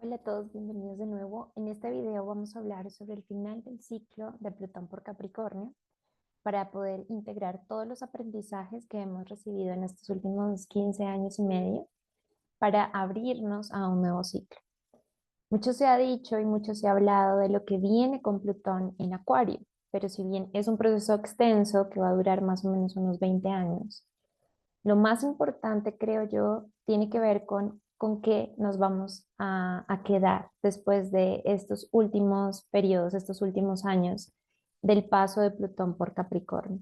Hola a todos, bienvenidos de nuevo. En este video vamos a hablar sobre el final del ciclo de Plutón por Capricornio para poder integrar todos los aprendizajes que hemos recibido en estos últimos 15 años y medio para abrirnos a un nuevo ciclo. Mucho se ha dicho y mucho se ha hablado de lo que viene con Plutón en Acuario, pero si bien es un proceso extenso que va a durar más o menos unos 20 años, lo más importante, creo yo, tiene que ver con qué nos vamos a quedar después de estos últimos periodos, estos últimos años del paso de Plutón por Capricornio.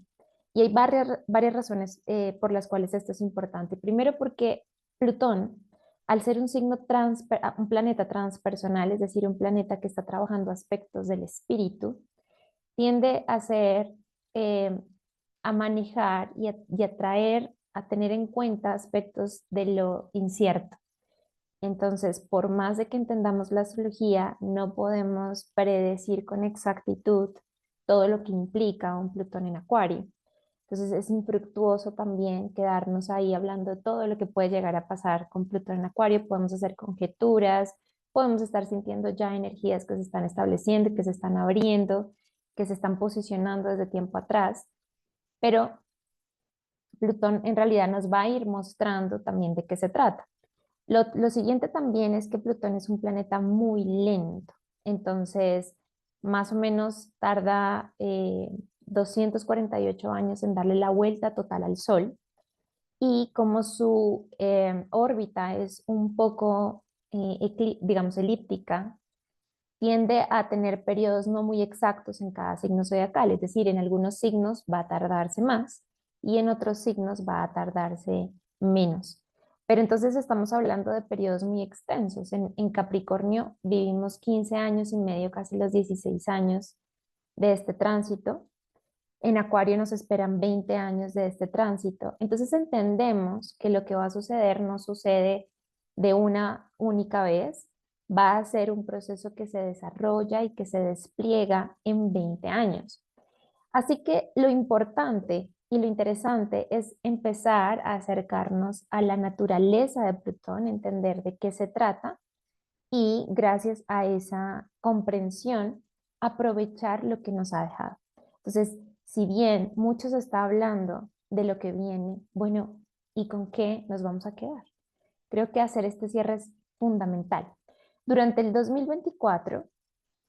Y hay varias razones por las cuales esto es importante. Primero, porque Plutón, al ser un un planeta transpersonal, es decir, un planeta que está trabajando aspectos del espíritu, tiende a ser, eh, a manejar y a traer, a tener en cuenta aspectos de lo incierto. Entonces, por más de que entendamos la astrología, no podemos predecir con exactitud todo lo que implica un Plutón en Acuario. Entonces, es infructuoso también quedarnos ahí hablando de todo lo que puede llegar a pasar con Plutón en Acuario. Podemos hacer conjeturas, podemos estar sintiendo ya energías que se están estableciendo, que se están abriendo, que se están posicionando desde tiempo atrás, pero Plutón en realidad nos va a ir mostrando también de qué se trata. Lo siguiente también es que Plutón es un planeta muy lento, entonces más o menos tarda 248 años en darle la vuelta total al Sol y como su órbita es un poco, digamos, elíptica, tiende a tener periodos no muy exactos en cada signo zodiacal, es decir, en algunos signos va a tardarse más y en otros signos va a tardarse menos. Pero entonces estamos hablando de periodos muy extensos. En Capricornio vivimos 15 años y medio, casi los 16 años de este tránsito. En Acuario nos esperan 20 años de este tránsito. Entonces entendemos que lo que va a suceder no sucede de una única vez, va a ser un proceso que se desarrolla y que se despliega en 20 años. Así que lo importante y lo interesante es empezar a acercarnos a la naturaleza de Plutón, entender de qué se trata y gracias a esa comprensión aprovechar lo que nos ha dejado. Entonces, si bien mucho se está hablando de lo que viene, bueno, ¿y con qué nos vamos a quedar? Creo que hacer este cierre es fundamental. Durante el 2024,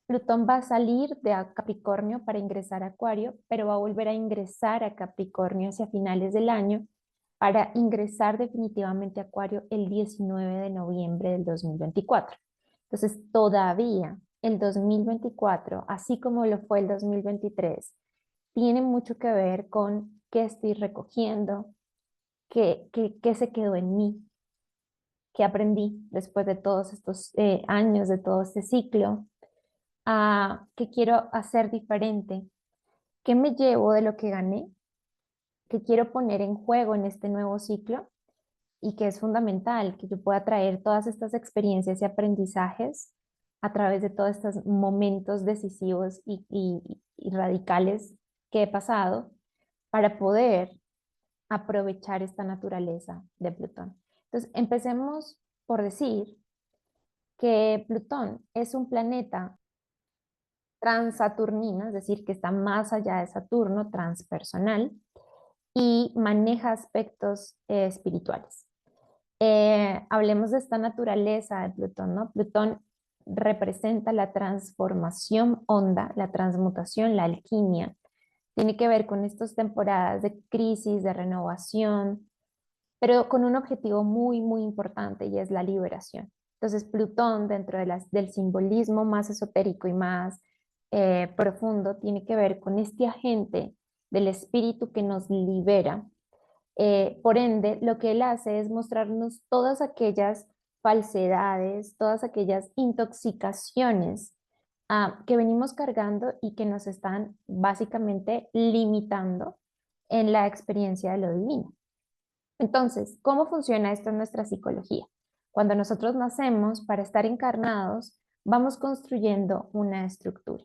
Plutón va a salir de Capricornio para ingresar a Acuario, pero va a volver a ingresar a Capricornio hacia finales del año para ingresar definitivamente a Acuario el 19 de noviembre del 2024. Entonces, todavía el 2024, así como lo fue el 2023, tiene mucho que ver con qué estoy recogiendo, qué se quedó en mí, qué aprendí después de todos estos años, de todo este ciclo, qué quiero hacer diferente, qué me llevo de lo que gané, qué quiero poner en juego en este nuevo ciclo y que es fundamental que yo pueda traer todas estas experiencias y aprendizajes a través de todos estos momentos decisivos y radicales que he pasado para poder aprovechar esta naturaleza de Plutón. Entonces, empecemos por decir que Plutón es un planeta transaturnino, es decir, que está más allá de Saturno, transpersonal, y maneja aspectos espirituales. Hablemos de esta naturaleza de Plutón, ¿no? Plutón representa la transformación honda, la transmutación, la alquimia. Tiene que ver con estas temporadas de crisis, de renovación, pero con un objetivo muy, muy importante y es la liberación. Entonces, Plutón, dentro de del simbolismo más esotérico y más profundo, tiene que ver con este agente del espíritu que nos libera. Por ende, lo que él hace es mostrarnos todas aquellas falsedades, todas aquellas intoxicaciones que venimos cargando y que nos están básicamente limitando en la experiencia de lo divino. Entonces, ¿cómo funciona esto en nuestra psicología? Cuando nosotros nacemos, para estar encarnados, vamos construyendo una estructura.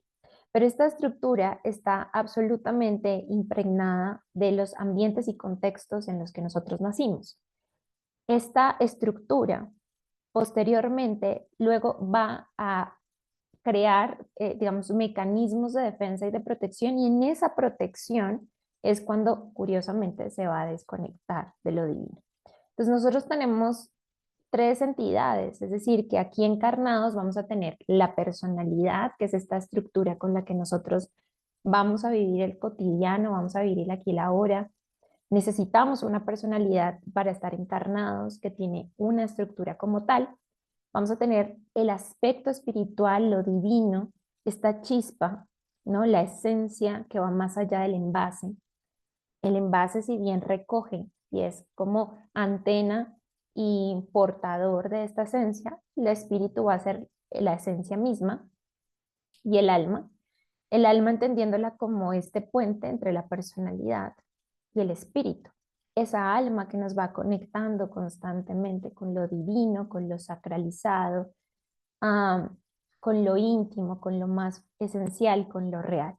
Pero esta estructura está absolutamente impregnada de los ambientes y contextos en los que nosotros nacimos. Esta estructura posteriormente luego va a crear, digamos, mecanismos de defensa y de protección, y en esa protección es cuando curiosamente se va a desconectar de lo divino. Entonces nosotros tenemos tres entidades, es decir, que aquí encarnados vamos a tener la personalidad, que es esta estructura con la que nosotros vamos a vivir el cotidiano, vamos a vivir el aquí y la ahora. Necesitamos una personalidad para estar encarnados que tiene una estructura como tal. Vamos a tener el aspecto espiritual, lo divino, esta chispa, ¿no? La esencia que va más allá del envase. El envase, si bien recoge y es como antena y portador de esta esencia, el espíritu va a ser la esencia misma y el alma entendiéndola como este puente entre la personalidad y el espíritu. Esa alma que nos va conectando constantemente con lo divino, con lo sacralizado, ah, con lo íntimo, con lo más esencial, con lo real.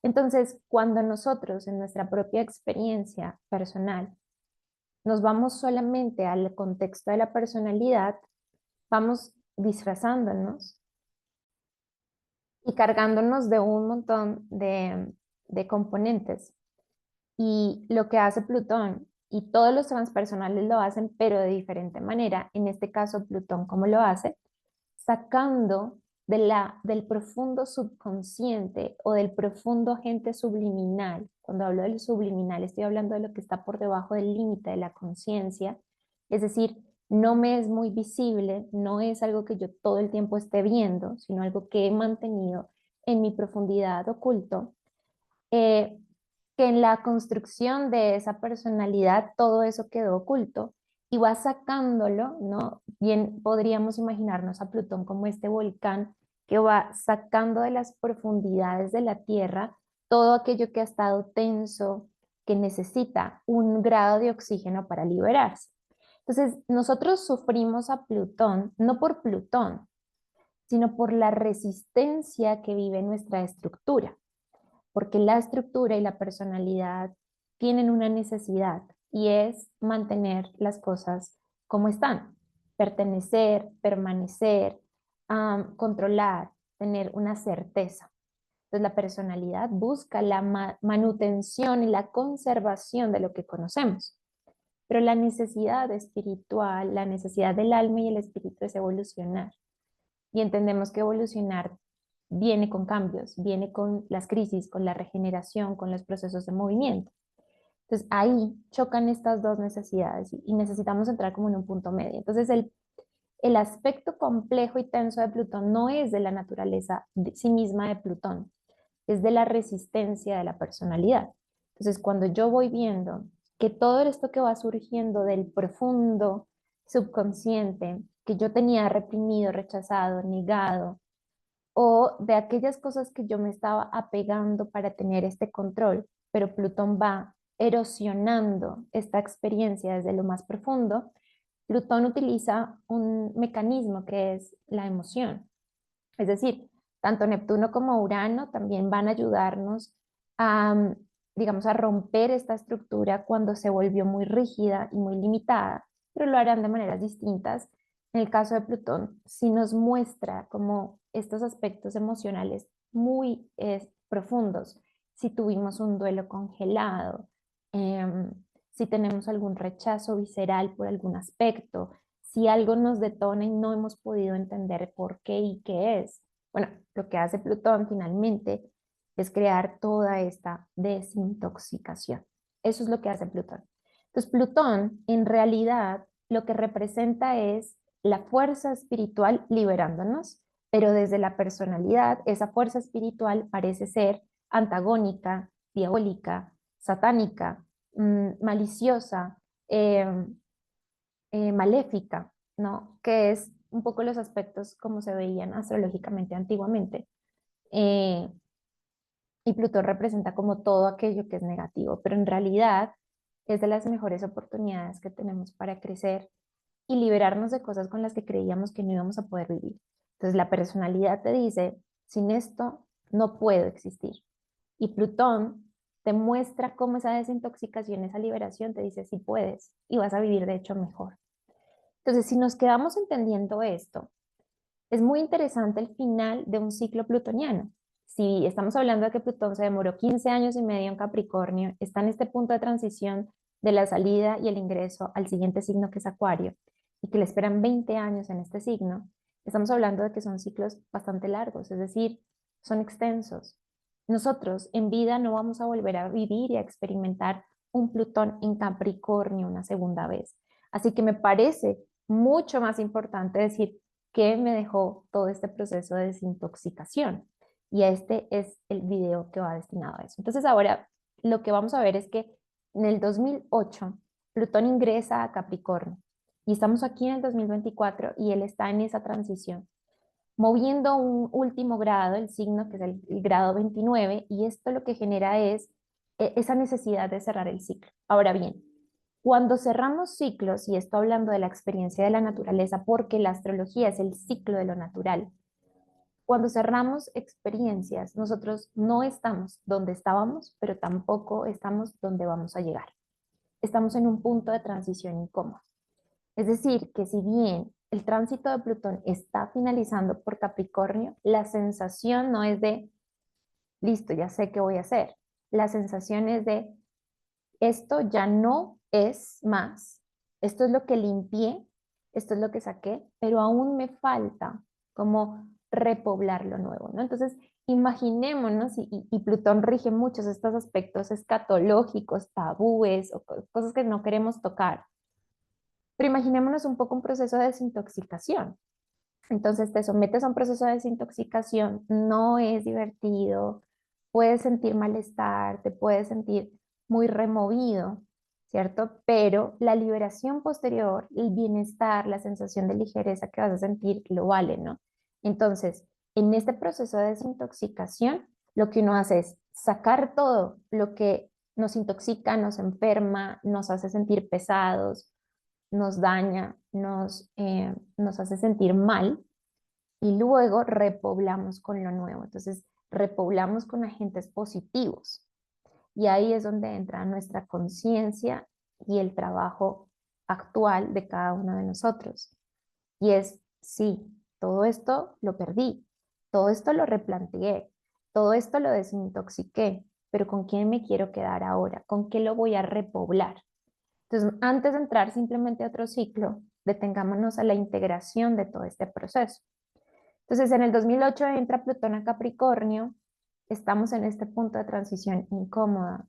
Entonces, cuando nosotros en nuestra propia experiencia personal nos vamos solamente al contexto de la personalidad, vamos disfrazándonos y cargándonos de un montón de componentes. Y lo que hace Plutón, y todos los transpersonales lo hacen, pero de diferente manera, en este caso Plutón, ¿cómo lo hace? Sacando del profundo subconsciente o del profundo agente subliminal. Cuando hablo del subliminal, estoy hablando de lo que está por debajo del límite de la conciencia. Es decir, no me es muy visible, no es algo que yo todo el tiempo esté viendo, sino algo que he mantenido en mi profundidad oculto. eh, que en la construcción de esa personalidad todo eso quedó oculto y va sacándolo, ¿no? Bien, podríamos imaginarnos a Plutón como este volcán que va sacando de las profundidades de la Tierra todo aquello que ha estado tenso, que necesita un grado de oxígeno para liberarse. Entonces, nosotros sufrimos a Plutón, no por Plutón, sino por la resistencia que vive nuestra estructura, porque la estructura y la personalidad tienen una necesidad y es mantener las cosas como están, pertenecer, permanecer, controlar, tener una certeza. Entonces la personalidad busca la manutención y la conservación de lo que conocemos, pero la necesidad espiritual, la necesidad del alma y el espíritu es evolucionar, y entendemos que evolucionar viene con cambios, viene con las crisis, con la regeneración, con los procesos de movimiento. Entonces ahí chocan estas dos necesidades y necesitamos entrar como en un punto medio. Entonces el aspecto complejo y tenso de Plutón no es de la naturaleza de sí misma de Plutón, es de la resistencia de la personalidad. Entonces cuando yo voy viendo que todo esto que va surgiendo del profundo subconsciente, que yo tenía reprimido, rechazado, negado, o de aquellas cosas que yo me estaba apegando para tener este control, pero Plutón va erosionando esta experiencia desde lo más profundo. Plutón utiliza un mecanismo que es la emoción. Es decir, tanto Neptuno como Urano también van a ayudarnos a, digamos, a romper esta estructura cuando se volvió muy rígida y muy limitada, pero lo harán de maneras distintas. En el caso de Plutón, sí nos muestra como estos aspectos emocionales muy profundos. Si tuvimos un duelo congelado, em, si tenemos algún rechazo visceral por algún aspecto, si algo nos detona y no hemos podido entender por qué y qué es. Bueno, lo que hace Plutón finalmente es crear toda esta desintoxicación. Eso es lo que hace Plutón. Entonces, Plutón en realidad lo que representa es la fuerza espiritual liberándonos, pero desde la personalidad, esa fuerza espiritual parece ser antagónica, diabólica, satánica, maliciosa, eh, maléfica, ¿no? Que es un poco los aspectos como se veían astrológicamente antiguamente. Eh, y Plutón representa como todo aquello que es negativo, pero en realidad es de las mejores oportunidades que tenemos para crecer y liberarnos de cosas con las que creíamos que no íbamos a poder vivir. Entonces la personalidad te dice, sin esto no puedo existir. Y Plutón te muestra cómo esa desintoxicación, esa liberación te dice, sí puedes y vas a vivir de hecho mejor. Entonces, si nos quedamos entendiendo esto, es muy interesante el final de un ciclo plutoniano. Si estamos hablando de que Plutón se demoró 15 años y medio en Capricornio, está en este punto de transición de la salida y el ingreso al siguiente signo que es Acuario, y que le esperan 20 años en este signo, estamos hablando de que son ciclos bastante largos, es decir, son extensos. Nosotros en vida no vamos a volver a vivir y a experimentar un Plutón en Capricornio una segunda vez. Así que me parece mucho más importante decir que me dejó todo este proceso de desintoxicación. Y este es el video que va destinado a eso. Entonces ahora lo que vamos a ver es que en el 2008 Plutón ingresa a Capricornio y estamos aquí en el 2024 y él está en esa transición, moviendo un último grado, el signo que es el grado 29, y esto lo que genera es esa necesidad de cerrar el ciclo. Ahora bien, cuando cerramos ciclos, y esto hablando de la experiencia de la naturaleza, porque la astrología es el ciclo de lo natural, cuando cerramos experiencias, nosotros no estamos donde estábamos, pero tampoco estamos donde vamos a llegar. Estamos en un punto de transición incómodo. Es decir, que si bien el tránsito de Plutón está finalizando por Capricornio, la sensación no es de, listo, ya sé qué voy a hacer. La sensación es de, esto ya no es más, esto es lo que limpié, esto es lo que saqué, pero aún me falta como repoblar lo nuevo, ¿no? Entonces, imaginémonos, y Plutón rige muchos de estos aspectos escatológicos, tabúes o cosas que no queremos tocar, pero imaginémonos un poco un proceso de desintoxicación. Entonces te sometes a un proceso de desintoxicación, no es divertido, puedes sentir malestar, te puedes sentir muy removido, ¿cierto? Pero la liberación posterior, el bienestar, la sensación de ligereza que vas a sentir, lo vale, ¿no? Entonces, en este proceso de desintoxicación, lo que uno hace es sacar todo lo que nos intoxica, nos enferma, nos hace sentir pesados, nos daña, nos hace sentir mal, y luego repoblamos con lo nuevo. Entonces, repoblamos con agentes positivos. Y ahí es donde entra nuestra conciencia y el trabajo actual de cada uno de nosotros. Y es, sí, todo esto lo perdí, todo esto lo replanteé, todo esto lo desintoxiqué, pero ¿con quién me quiero quedar ahora? ¿Con qué lo voy a repoblar? Entonces, antes de entrar simplemente a otro ciclo, detengámonos a la integración de todo este proceso. Entonces, en el 2008 entra Plutón a Capricornio, estamos en este punto de transición incómoda,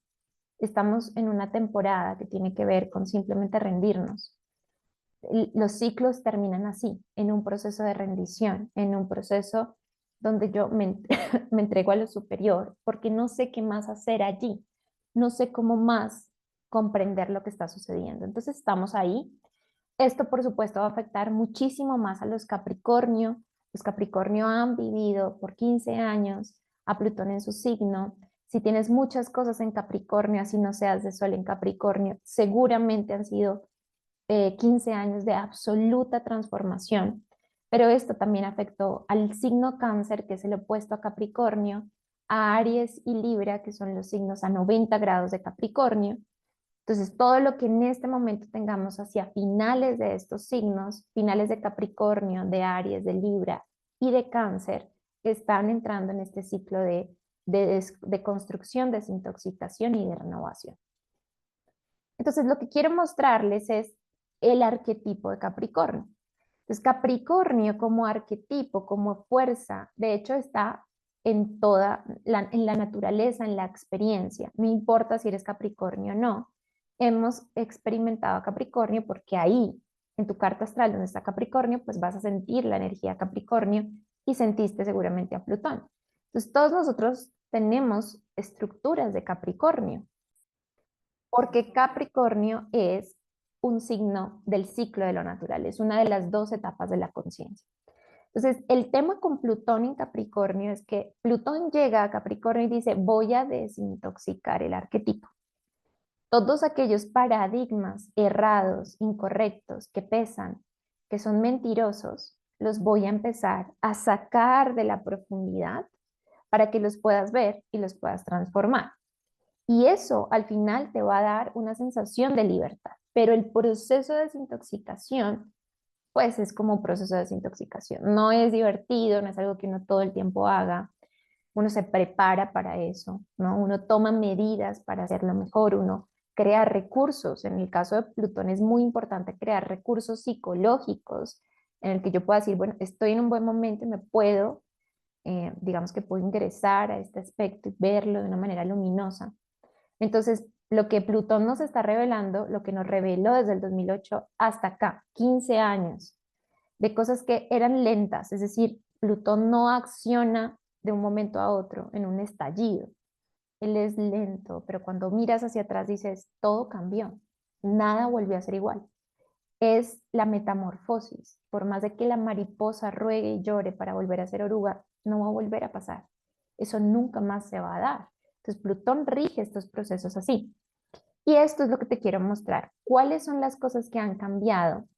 estamos en una temporada que tiene que ver con simplemente rendirnos. Los ciclos terminan así, en un proceso de rendición, en un proceso donde yo me entrego a lo superior, porque no sé qué más hacer allí, no sé cómo más comprender lo que está sucediendo. Entonces estamos ahí. Esto, por supuesto, va a afectar muchísimo más a los Capricornio. Los Capricornio han vivido por 15 años a Plutón en su signo. Si tienes muchas cosas en Capricornio, así no seas de Sol en Capricornio, seguramente han sido 15 años de absoluta transformación. Pero esto también afectó al signo Cáncer, que es el opuesto a Capricornio, a Aries y Libra, que son los signos a 90 grados de Capricornio. Entonces, todo lo que en este momento tengamos hacia finales de estos signos, finales de Capricornio, de Aries, de Libra y de Cáncer, están entrando en este ciclo de construcción, desintoxicación y de renovación. Entonces, lo que quiero mostrarles es el arquetipo de Capricornio. Entonces, Capricornio como arquetipo, como fuerza, de hecho está en la naturaleza, en la experiencia. No importa si eres Capricornio o no. Hemos experimentado a Capricornio porque ahí, en tu carta astral donde está Capricornio, pues vas a sentir la energía Capricornio y sentiste seguramente a Plutón. Entonces, todos nosotros tenemos estructuras de Capricornio porque Capricornio es un signo del ciclo de lo natural, es una de las dos etapas de la conciencia. Entonces, el tema con Plutón en Capricornio es que Plutón llega a Capricornio y dice, voy a desintoxicar el arquetipo. Todos aquellos paradigmas errados, incorrectos, que pesan, que son mentirosos, los voy a empezar a sacar de la profundidad para que los puedas ver y los puedas transformar. Y eso al final te va a dar una sensación de libertad. Pero el proceso de desintoxicación pues es como un proceso de desintoxicación. No es divertido, no es algo que uno todo el tiempo haga. Uno se prepara para eso, ¿no? Uno toma medidas para hacerlo mejor, uno crea recursos. En el caso de Plutón es muy importante crear recursos psicológicos en el que yo pueda decir, bueno, estoy en un buen momento y me puedo, digamos que puedo ingresar a este aspecto y verlo de una manera luminosa. Entonces, lo que Plutón nos está revelando, lo que nos reveló desde el 2008 hasta acá, 15 años, de cosas que eran lentas, es decir, Plutón no acciona de un momento a otro en un estallido. Él es lento, pero cuando miras hacia atrás dices, todo cambió, nada volvió a ser igual. Es la metamorfosis. Por más de que la mariposa ruegue y llore para volver a ser oruga, no va a volver a pasar. Eso nunca más se va a dar. Entonces, Plutón rige estos procesos así. Y esto es lo que te quiero mostrar. ¿Cuáles son las cosas que han cambiado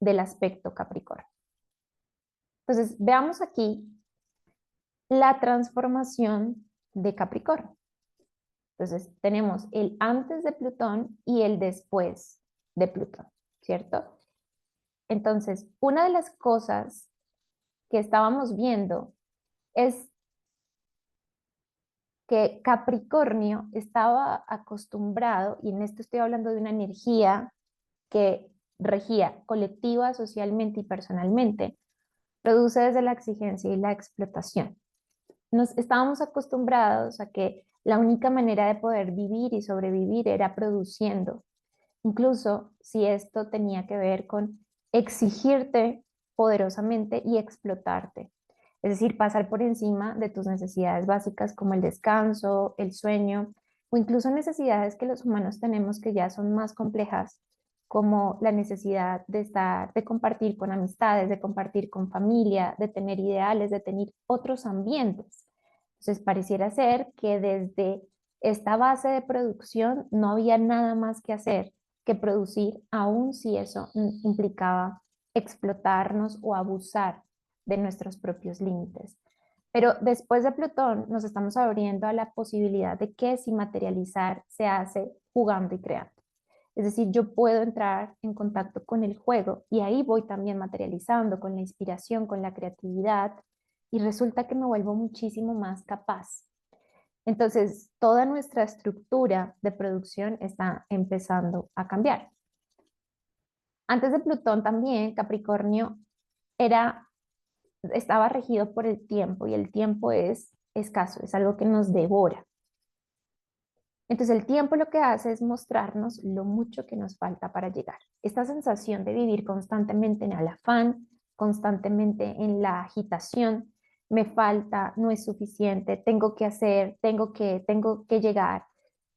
del aspecto Capricornio? Entonces, veamos aquí la transformación de Capricornio. Entonces, tenemos el antes de Plutón y el después de Plutón, ¿cierto? Entonces, una de las cosas que estábamos viendo es que Capricornio estaba acostumbrado, y en esto estoy hablando de una energía que regía colectiva, socialmente y personalmente, produce desde la exigencia y la explotación. Nos estábamos acostumbrados a que la única manera de poder vivir y sobrevivir era produciendo, incluso si esto tenía que ver con exigirte poderosamente y explotarte. Es decir, pasar por encima de tus necesidades básicas como el descanso, el sueño o incluso necesidades que los humanos tenemos que ya son más complejas, como la necesidad de estar, de compartir con amistades, de compartir con familia, de tener ideales, de tener otros ambientes. Entonces, pareciera ser que desde esta base de producción no había nada más que hacer que producir, aun si eso implicaba explotarnos o abusar de nuestros propios límites. Pero después de Plutón nos estamos abriendo a la posibilidad de que si materializar se hace jugando y creando. Es decir, yo puedo entrar en contacto con el juego y ahí voy también materializando con la inspiración, con la creatividad y resulta que me vuelvo muchísimo más capaz. Entonces, toda nuestra estructura de producción está empezando a cambiar. Antes de Plutón también, Capricornio era, estaba regido por el tiempo y el tiempo es escaso, es algo que nos devora. Entonces el tiempo lo que hace es mostrarnos lo mucho que nos falta para llegar. Esta sensación de vivir constantemente en el afán, constantemente en la agitación, me falta, no es suficiente, tengo que hacer, tengo que llegar,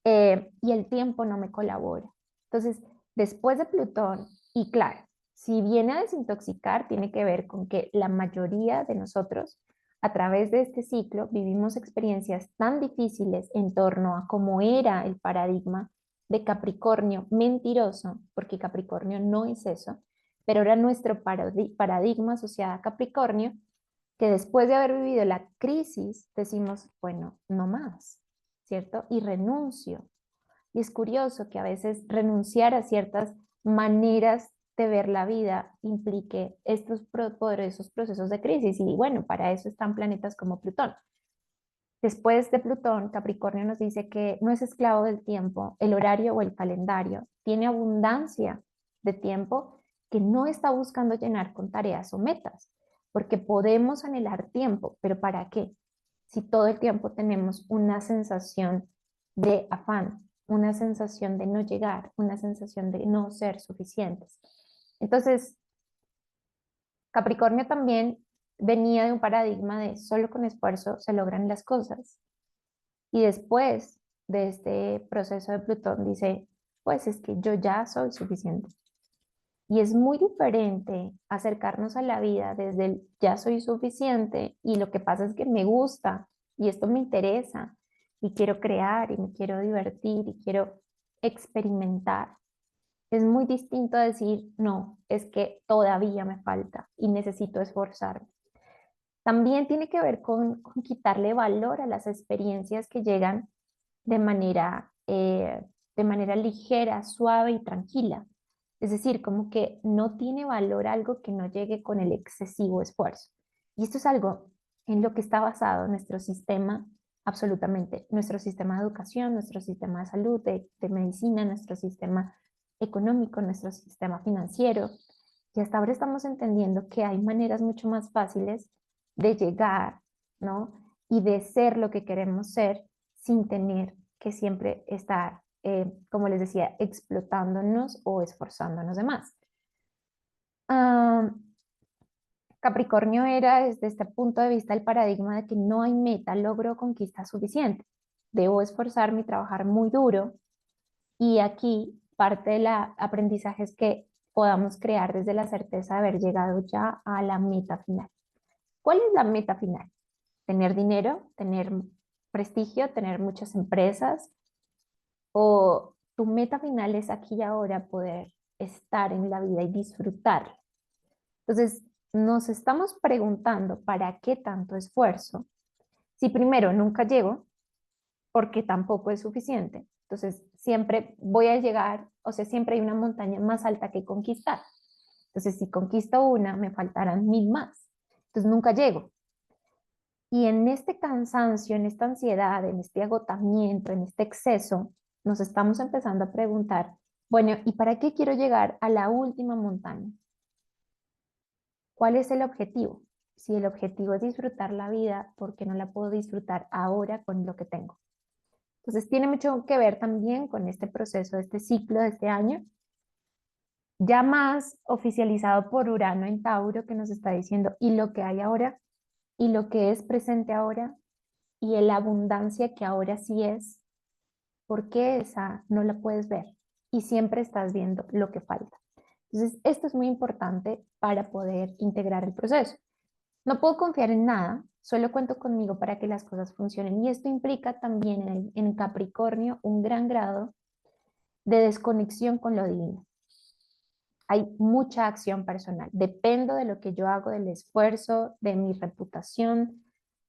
y el tiempo no me colabora. Entonces, después de Plutón, y claro, si viene a desintoxicar, tiene que ver con que la mayoría de nosotros a través de este ciclo vivimos experiencias tan difíciles en torno a cómo era el paradigma de Capricornio mentiroso, porque Capricornio no es eso, pero era nuestro paradigma asociado a Capricornio, que después de haber vivido la crisis decimos, bueno, no más, ¿cierto? Y renuncio. Y es curioso que a veces renunciar a ciertas maneras de ver la vida implique estos poderosos procesos de crisis. Y bueno, para eso están planetas como Plutón. Después de Plutón, Capricornio nos dice que no es esclavo del tiempo, el horario o el calendario. Tiene abundancia de tiempo que no está buscando llenar con tareas o metas, porque podemos anhelar tiempo, pero ¿para qué? Si todo el tiempo tenemos una sensación de afán, una sensación de no llegar, una sensación de no ser suficientes. Entonces, Capricornio también venía de un paradigma de solo con esfuerzo se logran las cosas. Y después de este proceso de Plutón dice, pues es que yo ya soy suficiente. Y es muy diferente acercarnos a la vida desde el ya soy suficiente y lo que pasa es que me gusta y esto me interesa y quiero crear y me quiero divertir y quiero experimentar. Es muy distinto a decir, no, es que todavía me falta y necesito esforzarme. También tiene que ver con quitarle valor a las experiencias que llegan de manera ligera, suave y tranquila. Es decir, como que no tiene valor algo que no llegue con el excesivo esfuerzo. Y esto es algo en lo que está basado nuestro sistema, absolutamente, nuestro sistema de educación, nuestro sistema de salud, de medicina, nuestro sistema económico, nuestro sistema financiero. Y hasta ahora estamos entendiendo que hay maneras mucho más fáciles de llegar, ¿no? Y de ser lo que queremos ser sin tener que siempre estar, como les decía, explotándonos o esforzándonos de más. Ah, Capricornio era desde este punto de vista el paradigma de que no hay meta, logro o conquista suficiente. Debo esforzarme y trabajar muy duro. Y aquí parte del aprendizaje es que podamos crear desde la certeza de haber llegado ya a la meta final. ¿Cuál es la meta final? Tener dinero, tener prestigio, tener muchas empresas, o tu meta final es aquí y ahora poder estar en la vida y disfrutarla. Entonces, nos estamos preguntando para qué tanto esfuerzo, si primero nunca llego, porque tampoco es suficiente. Entonces, siempre voy a llegar, o sea, siempre hay una montaña más alta que conquistar. Entonces, si conquisto una, me faltarán 1000 más. Entonces, nunca llego. Y en este cansancio, en esta ansiedad, en este agotamiento, en este exceso, nos estamos empezando a preguntar, bueno, ¿y para qué quiero llegar a la última montaña? ¿Cuál es el objetivo? Si el objetivo es disfrutar la vida, ¿por qué no la puedo disfrutar ahora con lo que tengo? Entonces, tiene mucho que ver también con este proceso, este ciclo de este año, ya más oficializado por Urano en Tauro, que nos está diciendo, y lo que hay ahora, y lo que es presente ahora, y la abundancia que ahora sí es, ¿por qué esa no la puedes ver? Y siempre estás viendo lo que falta. Entonces, esto es muy importante para poder integrar el proceso. No puedo confiar en nada, solo cuento conmigo para que las cosas funcionen. Y esto implica también en Capricornio un gran grado de desconexión con lo divino. Hay mucha acción personal. Dependo de lo que yo hago, del esfuerzo, de mi reputación,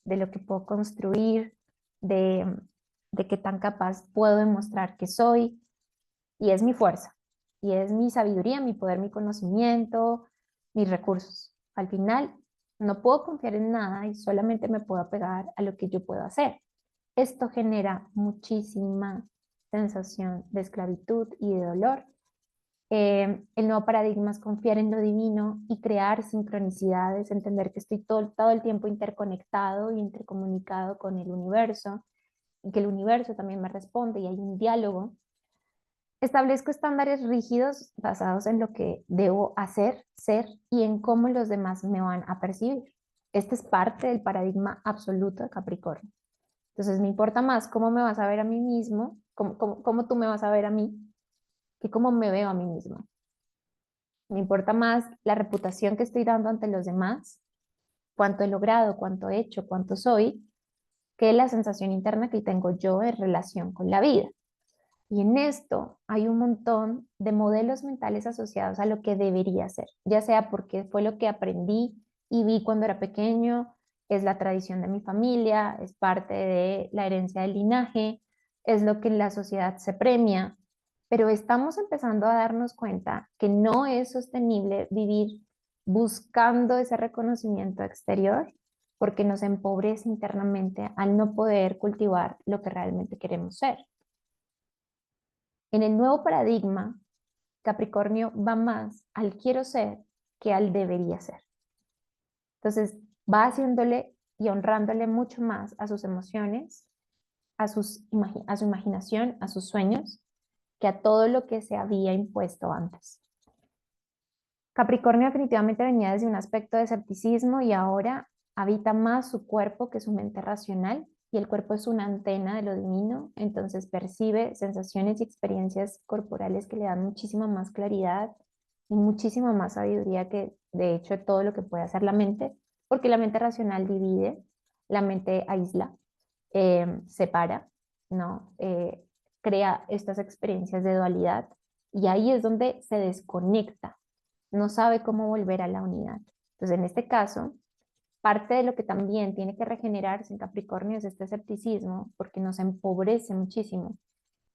de lo que puedo construir, de, de qué tan capaz puedo demostrar que soy. Y es mi fuerza, y es mi sabiduría, mi poder, mi conocimiento, mis recursos. Al final, no puedo confiar en nada y solamente me puedo apegar a lo que yo puedo hacer. Esto genera muchísima sensación de esclavitud y de dolor. El nuevo paradigma es confiar en lo divino y crear sincronicidades, entender que estoy todo el tiempo interconectado y intercomunicado con el universo y que el universo también me responde y hay un diálogo. Establezco estándares rígidos basados en lo que debo hacer, ser y en cómo los demás me van a percibir. Este es parte del paradigma absoluto de Capricornio. Entonces, me importa más cómo me vas a ver a mí mismo, cómo tú me vas a ver a mí, que cómo me veo a mí mismo. Me importa más la reputación que estoy dando ante los demás, cuánto he logrado, cuánto he hecho, cuánto soy, que la sensación interna que tengo yo en relación con la vida. Y en esto hay un montón de modelos mentales asociados a lo que debería ser, ya sea porque fue lo que aprendí y vi cuando era pequeño, es la tradición de mi familia, es parte de la herencia del linaje, es lo que en la sociedad se premia, pero estamos empezando a darnos cuenta que no es sostenible vivir buscando ese reconocimiento exterior porque nos empobrece internamente al no poder cultivar lo que realmente queremos ser. En el nuevo paradigma, Capricornio va más al quiero ser que al debería ser. Entonces, va haciéndole y honrándole mucho más a sus emociones, a su imaginación, a sus sueños, que a todo lo que se había impuesto antes. Capricornio definitivamente venía desde un aspecto de escepticismo y ahora habita más su cuerpo que su mente racional, y el cuerpo es una antena de lo divino, entonces percibe sensaciones y experiencias corporales que le dan muchísima más claridad y muchísima más sabiduría que de hecho todo lo que puede hacer la mente, porque la mente racional divide, la mente aísla, separa, ¿no? Crea estas experiencias de dualidad y ahí es donde se desconecta, no sabe cómo volver a la unidad. Entonces, en este caso, parte de lo que también tiene que regenerarse en Capricornio es este escepticismo, porque nos empobrece muchísimo,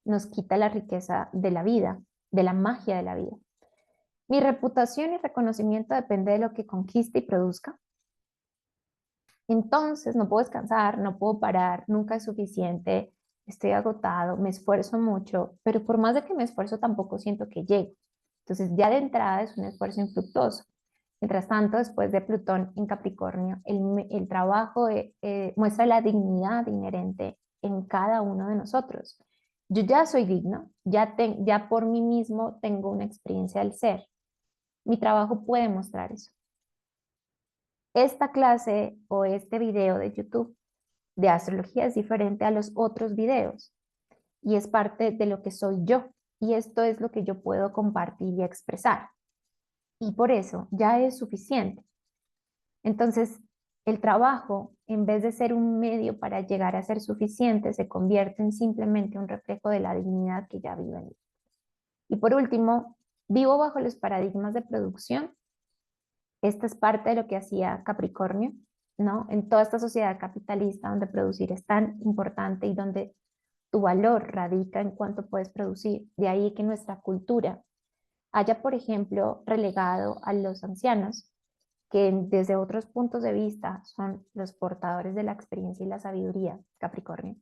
nos quita la riqueza de la vida, de la magia de la vida. Mi reputación y reconocimiento depende de lo que conquiste y produzca. Entonces no puedo descansar, no puedo parar, nunca es suficiente, estoy agotado, me esfuerzo mucho, pero por más de que me esfuerzo tampoco siento que llego. Entonces ya de entrada es un esfuerzo infructuoso. Mientras tanto, después de Plutón en Capricornio, el trabajo muestra la dignidad inherente en cada uno de nosotros. Yo ya soy digno, ya por mí mismo tengo una experiencia del ser. Mi trabajo puede mostrar eso. Esta clase o este video de YouTube de astrología es diferente a los otros videos y es parte de lo que soy yo. Y esto es lo que yo puedo compartir y expresar. Y por eso ya es suficiente. Entonces, el trabajo, en vez de ser un medio para llegar a ser suficiente, se convierte en simplemente un reflejo de la dignidad que ya vive en mí. Y por último, vivo bajo los paradigmas de producción. Esta es parte de lo que hacía Capricornio, ¿no? En toda esta sociedad capitalista donde producir es tan importante y donde tu valor radica en cuánto puedes producir. De ahí que nuestra cultura haya, por ejemplo, relegado a los ancianos, que desde otros puntos de vista son los portadores de la experiencia y la sabiduría, Capricornio,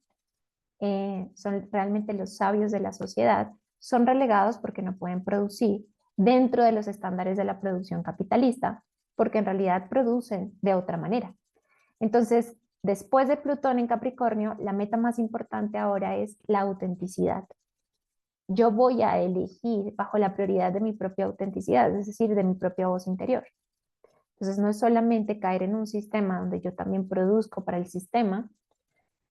son realmente los sabios de la sociedad, son relegados porque no pueden producir dentro de los estándares de la producción capitalista, porque en realidad producen de otra manera. Entonces, después de Plutón en Capricornio, la meta más importante ahora es la autenticidad. Yo voy a elegir bajo la prioridad de mi propia autenticidad, es decir, de mi propia voz interior. Entonces, no es solamente caer en un sistema donde yo también produzco para el sistema,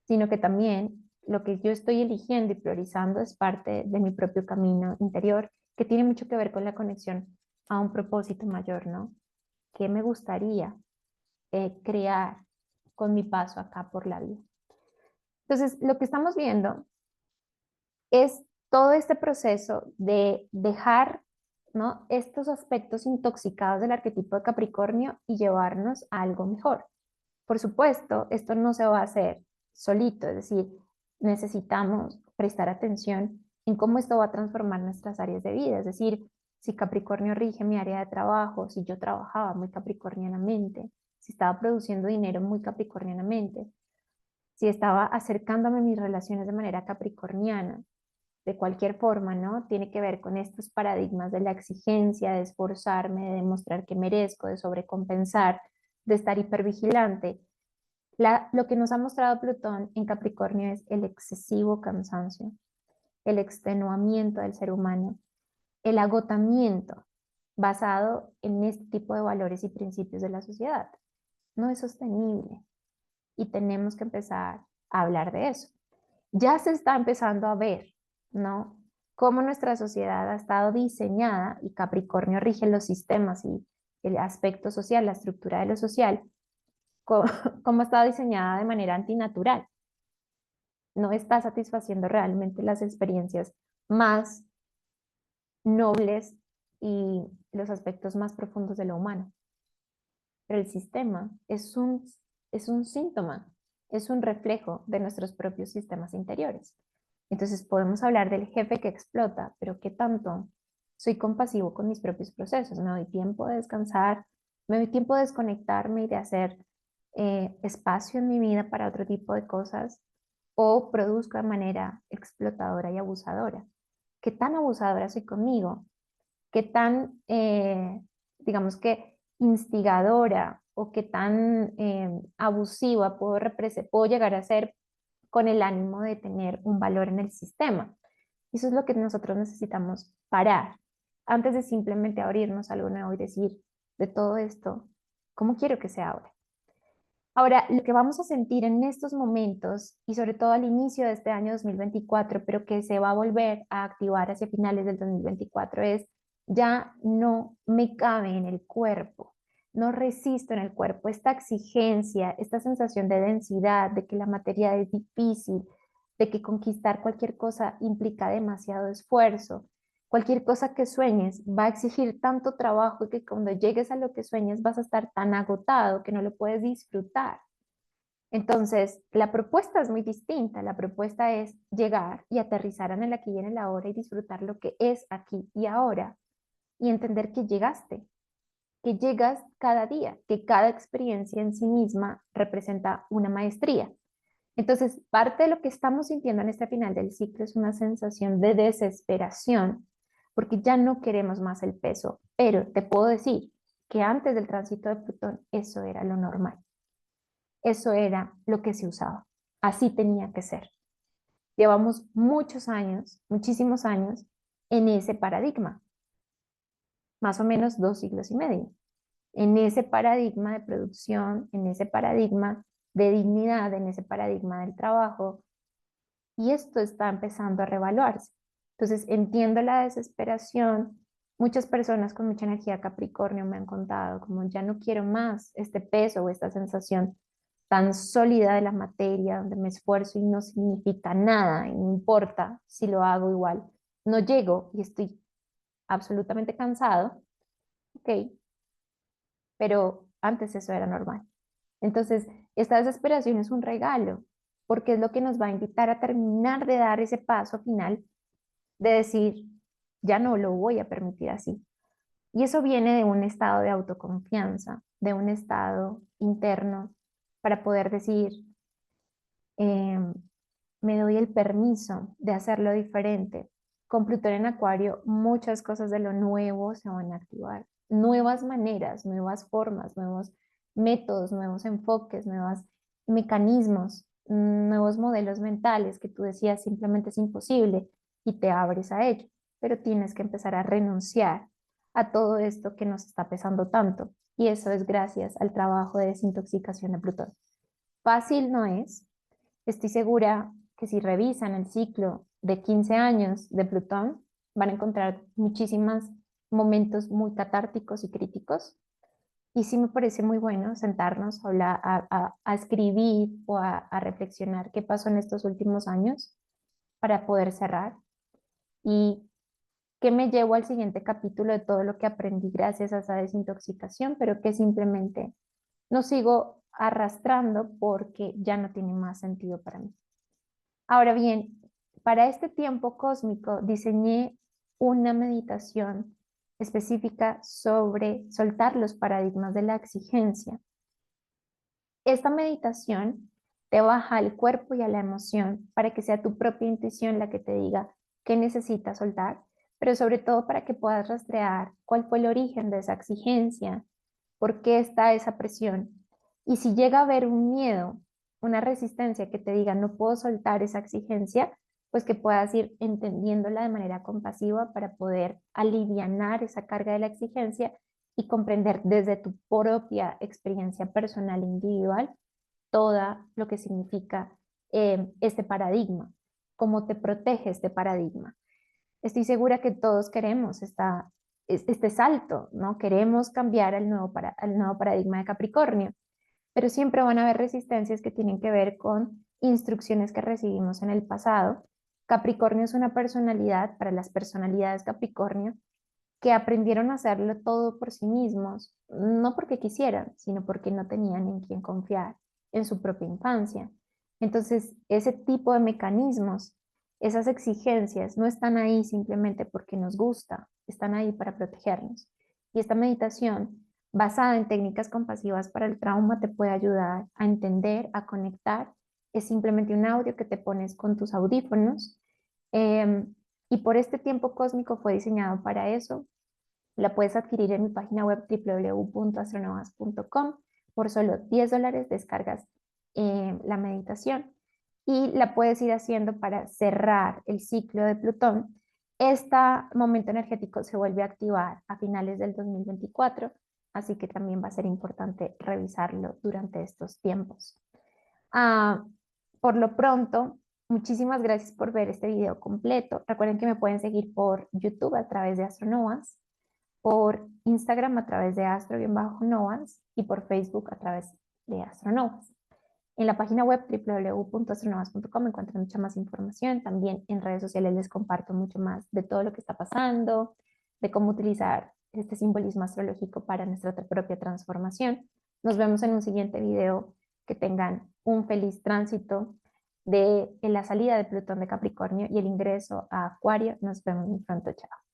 sino que también lo que yo estoy eligiendo y priorizando es parte de mi propio camino interior, que tiene mucho que ver con la conexión a un propósito mayor, ¿no? ¿Qué me gustaría crear con mi paso acá por la vida? Entonces, lo que estamos viendo es todo este proceso de dejar, ¿no?, estos aspectos intoxicados del arquetipo de Capricornio y llevarnos a algo mejor. Por supuesto, esto no se va a hacer solito, es decir, necesitamos prestar atención en cómo esto va a transformar nuestras áreas de vida, es decir, si Capricornio rige mi área de trabajo, si yo trabajaba muy capricornianamente, si estaba produciendo dinero muy capricornianamente, si estaba acercándome a mis relaciones de manera capricorniana, de cualquier forma, ¿no? Tiene que ver con estos paradigmas de la exigencia, de esforzarme, de demostrar que merezco, de sobrecompensar, de estar hipervigilante. Lo que nos ha mostrado Plutón en Capricornio es el excesivo cansancio, el extenuamiento del ser humano, el agotamiento basado en este tipo de valores y principios de la sociedad. No es sostenible y tenemos que empezar a hablar de eso. Ya se está empezando a ver, ¿no? Cómo nuestra sociedad ha estado diseñada y Capricornio rige los sistemas y el aspecto social, la estructura de lo social, cómo está diseñada de manera antinatural. No está satisfaciendo realmente las experiencias más nobles y los aspectos más profundos de lo humano. Pero el sistema es un síntoma, es un reflejo de nuestros propios sistemas interiores. Entonces podemos hablar del jefe que explota, pero ¿qué tanto soy compasivo con mis propios procesos? Me doy tiempo de descansar, me doy tiempo de desconectarme y de hacer espacio en mi vida para otro tipo de cosas, o produzco de manera explotadora y abusadora. ¿Qué tan abusadora soy conmigo? ¿Qué tan, digamos que, instigadora o qué tan abusiva puedo llegar a ser con el ánimo de tener un valor en el sistema? Eso es lo que nosotros necesitamos parar antes de simplemente abrirnos a algo nuevo y decir, de todo esto, ¿cómo quiero que sea ahora? Ahora, lo que vamos a sentir en estos momentos y sobre todo al inicio de este año 2024, pero que se va a volver a activar hacia finales del 2024, es ya no me cabe en el cuerpo, no resisto en el cuerpo esta exigencia, esta sensación de densidad, de que la materia es difícil, de que conquistar cualquier cosa implica demasiado esfuerzo. Cualquier cosa que sueñes va a exigir tanto trabajo que cuando llegues a lo que sueñes vas a estar tan agotado que no lo puedes disfrutar. Entonces, la propuesta es muy distinta. La propuesta es llegar y aterrizar en el aquí y en el ahora y disfrutar lo que es aquí y ahora. y entender que llegaste, que llegas cada día, que cada experiencia en sí misma representa una maestría. Entonces, parte de lo que estamos sintiendo en este final del ciclo es una sensación de desesperación, porque ya no queremos más el peso, pero te puedo decir que antes del tránsito de Plutón eso era lo normal, eso era lo que se usaba, así tenía que ser. Llevamos muchos años, muchísimos años en ese paradigma, más o menos 2 siglos y medio, en ese paradigma de producción, en ese paradigma de dignidad, en ese paradigma del trabajo, y esto está empezando a revaluarse. Entonces, entiendo la desesperación. Muchas personas con mucha energía Capricornio me han contado como ya no quiero más este peso o esta sensación tan sólida de la materia, donde me esfuerzo y no significa nada, y no importa si lo hago igual. No llego y estoy absolutamente cansado, ok, pero antes eso era normal. Entonces, esta desesperación es un regalo, porque es lo que nos va a invitar a terminar de dar ese paso final de decir, ya no lo voy a permitir así. Y eso viene de un estado de autoconfianza, de un estado interno para poder decir, em, me doy el permiso de hacerlo diferente. Con Plutón en Acuario, muchas cosas de lo nuevo se van a activar. Nuevas maneras, nuevas formas, nuevos métodos, nuevos enfoques, nuevos mecanismos, nuevos modelos mentales que tú decías simplemente es imposible y te abres a ello. Pero tienes que empezar a renunciar a todo esto que nos está pesando tanto. Y eso es gracias al trabajo de desintoxicación de Plutón. Fácil no es. Estoy segura que si revisan el ciclo de 15 años de Plutón, van a encontrar muchísimos momentos muy catárticos y críticos. Y sí me parece muy bueno sentarnos a, a escribir o a reflexionar qué pasó en estos últimos años para poder cerrar y qué me llevo al siguiente capítulo de todo lo que aprendí gracias a esa desintoxicación, pero que simplemente no sigo arrastrando porque ya no tiene más sentido para mí. Ahora bien, para este tiempo cósmico diseñé una meditación específica sobre soltar los paradigmas de la exigencia. Esta meditación te baja al cuerpo y a la emoción para que sea tu propia intuición la que te diga qué necesitas soltar, pero sobre todo para que puedas rastrear cuál fue el origen de esa exigencia, por qué está esa presión. Y si llega a haber un miedo, una resistencia que te diga no puedo soltar esa exigencia, pues que puedas ir entendiéndola de manera compasiva para poder alivianar esa carga de la exigencia y comprender desde tu propia experiencia personal e individual todo lo que significa este paradigma, cómo te protege este paradigma. Estoy segura que todos queremos este salto, ¿no? Queremos cambiar al nuevo paradigma de Capricornio, pero siempre van a haber resistencias que tienen que ver con instrucciones que recibimos en el pasado. Capricornio es una personalidad, para las personalidades Capricornio, que aprendieron a hacerlo todo por sí mismos, no porque quisieran, sino porque no tenían en quién confiar en su propia infancia. Entonces, ese tipo de mecanismos, esas exigencias, no están ahí simplemente porque nos gusta, están ahí para protegernos. Y esta meditación, basada en técnicas compasivas para el trauma, te puede ayudar a entender, a conectar. Es simplemente un audio que te pones con tus audífonos. Y por este tiempo cósmico fue diseñado para eso. La puedes adquirir en mi página web www.astronovas.com. Por solo $10 descargas la meditación y la puedes ir haciendo para cerrar el ciclo de Plutón. Este momento energético se vuelve a activar a finales del 2024, así que también va a ser importante revisarlo durante estos tiempos. Ah, por lo pronto, muchísimas gracias por ver este video completo. Recuerden que me pueden seguir por YouTube a través de Astronovas, por Instagram a través de astro-novas y por Facebook a través de Astronovas. En la página web www.astronovas.com encuentran mucha más información. También en redes sociales les comparto mucho más de todo lo que está pasando, de cómo utilizar este simbolismo astrológico para nuestra propia transformación. Nos vemos en un siguiente video. Que tengan un feliz tránsito de la salida de Plutón de Capricornio y el ingreso a Acuario. Nos vemos muy pronto. Chao.